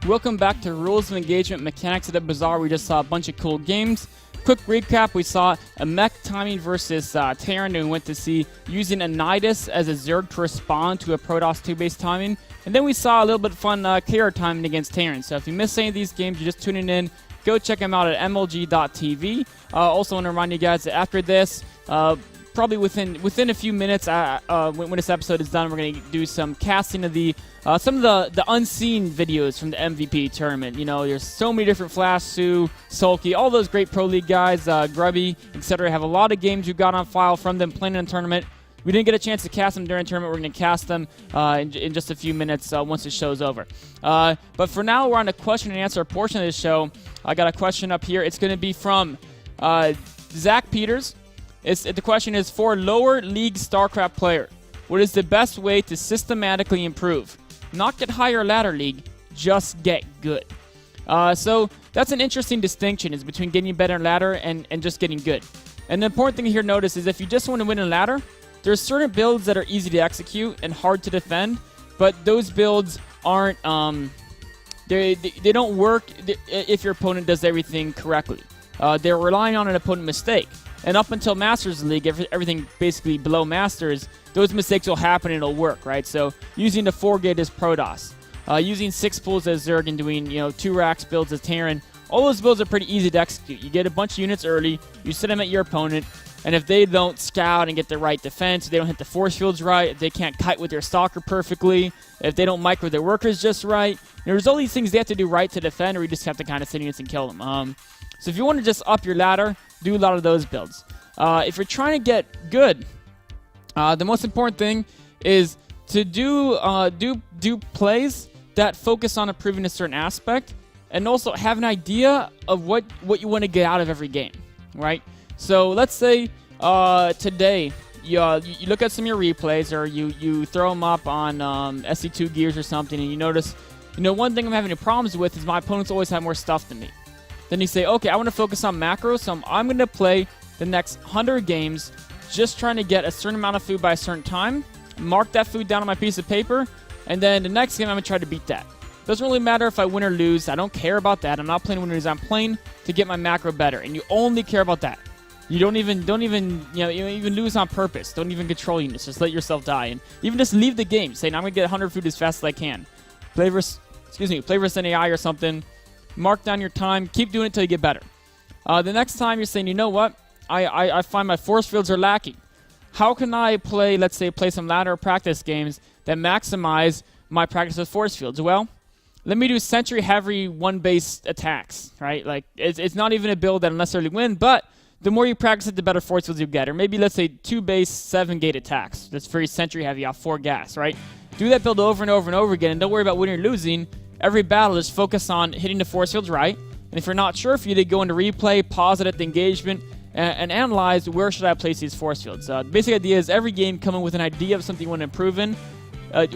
Welcome back to Rules of Engagement Mechanics of the Bazaar. We just saw a bunch of cool games. Quick recap, we saw a mech timing versus Terran, and we went to see using a Nidus as a Zerg to respond to a Protoss 2-base timing. And then we saw a little bit fun KR timing against Terran. So if you missed any of these games, you're just tuning in, go check them out at mlg.tv. Also want to remind you guys that after this, probably within a few minutes, when this episode is done, we're going to do some casting of the some of the unseen videos from the MVP tournament. You know, there's so many different Flash, Sue, Sulky, all those great Pro League guys, Grubby, etc. Have a lot of games you got on file from them playing in the tournament. We didn't get a chance to cast them during the tournament. We're going to cast them in just a few minutes once the show's over. But for now, we're on the question and answer portion of the show. I got a question up here. It's going to be from Zach Peters. The question is, for lower league StarCraft player, what is the best way to systematically improve? Not get higher ladder league, just get good. So that's an interesting distinction, is between getting better in ladder and just getting good. And the important thing here to notice is if you just want to win in ladder, there's certain builds that are easy to execute and hard to defend, but those builds aren't, they don't work if your opponent does everything correctly. They're relying on an opponent mistake. And up until Masters League, everything basically below Masters, those mistakes will happen and it'll work, right? So using the 4-gate as Protoss, using 6 pools as Zerg, and doing 2 racks builds as Terran, all those builds are pretty easy to execute. You get a bunch of units early, you set them at your opponent, and if they don't scout and get the right defense, if they don't hit the force fields right, if they can't kite with their stalker perfectly, if they don't micro their workers just right, there's all these things they have to do right to defend, or you just have to kind of sit units and kill them. So if you want to just up your ladder, do a lot of those builds. If you're trying to get good, the most important thing is to do plays that focus on improving a certain aspect, and also have an idea of what you want to get out of every game, right? So let's say today you look at some of your replays, or you throw them up on SC2 gears or something, and you notice, one thing I'm having problems with is my opponents always have more stuff than me. Then you say, okay, I want to focus on macro, so I'm going to play the next 100 games just trying to get a certain amount of food by a certain time, mark that food down on my piece of paper, and then the next game I'm going to try to beat that. Doesn't really matter if I win or lose. I don't care about that. I'm not playing win or lose. I'm playing to get my macro better, and you only care about that. You don't even lose on purpose. Don't even control units. Just let yourself die, and even just leave the game, saying I'm going to get 100 food as fast as I can. Play versus NAI or something. Mark down your time. Keep doing it until you get better. The next time you're saying, you know what? I find my force fields are lacking. How can I play some ladder practice games that maximize my practice with force fields? Well, let me do Sentry heavy 1-base attacks, right? Like, it's not even a build that'll necessarily win, but the more you practice it, the better force fields you get. Or maybe, let's say, 2-base 7-gate attacks. That's very Sentry heavy off 4 gas, right? Do that build over and over and over again, and don't worry about winning or losing. Every battle, just focus on hitting the force fields right. And if you're not sure if you did, go into replay, pause it at the engagement, and analyze where should I place these force fields. The basic idea is every game come in with an idea of something you want to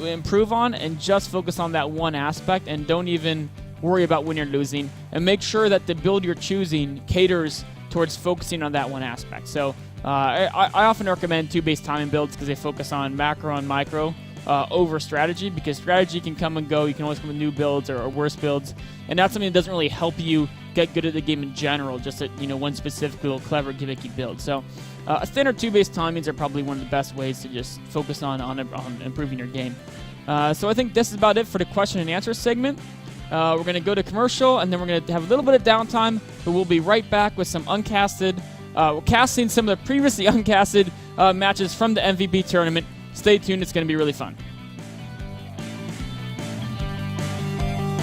improve on, and just focus on that one aspect, and don't even worry about winning or losing. And make sure that the build you're choosing caters towards focusing on that one aspect. So I often recommend 2-base timing builds because they focus on macro and micro over strategy, because strategy can come and go. You can always come with new builds or worse builds, and that's something that doesn't really help you get good at the game in general, just at one specific little clever gimmicky build. So a standard 2-base timings are probably one of the best ways to just focus on improving your game. So I think this is about it for the question and answer segment. We're going to go to commercial, and then we're going to have a little bit of downtime, but we'll be right back with some uncasted, casting some of the previously uncasted matches from the MVP tournament. Stay tuned, it's going to be really fun.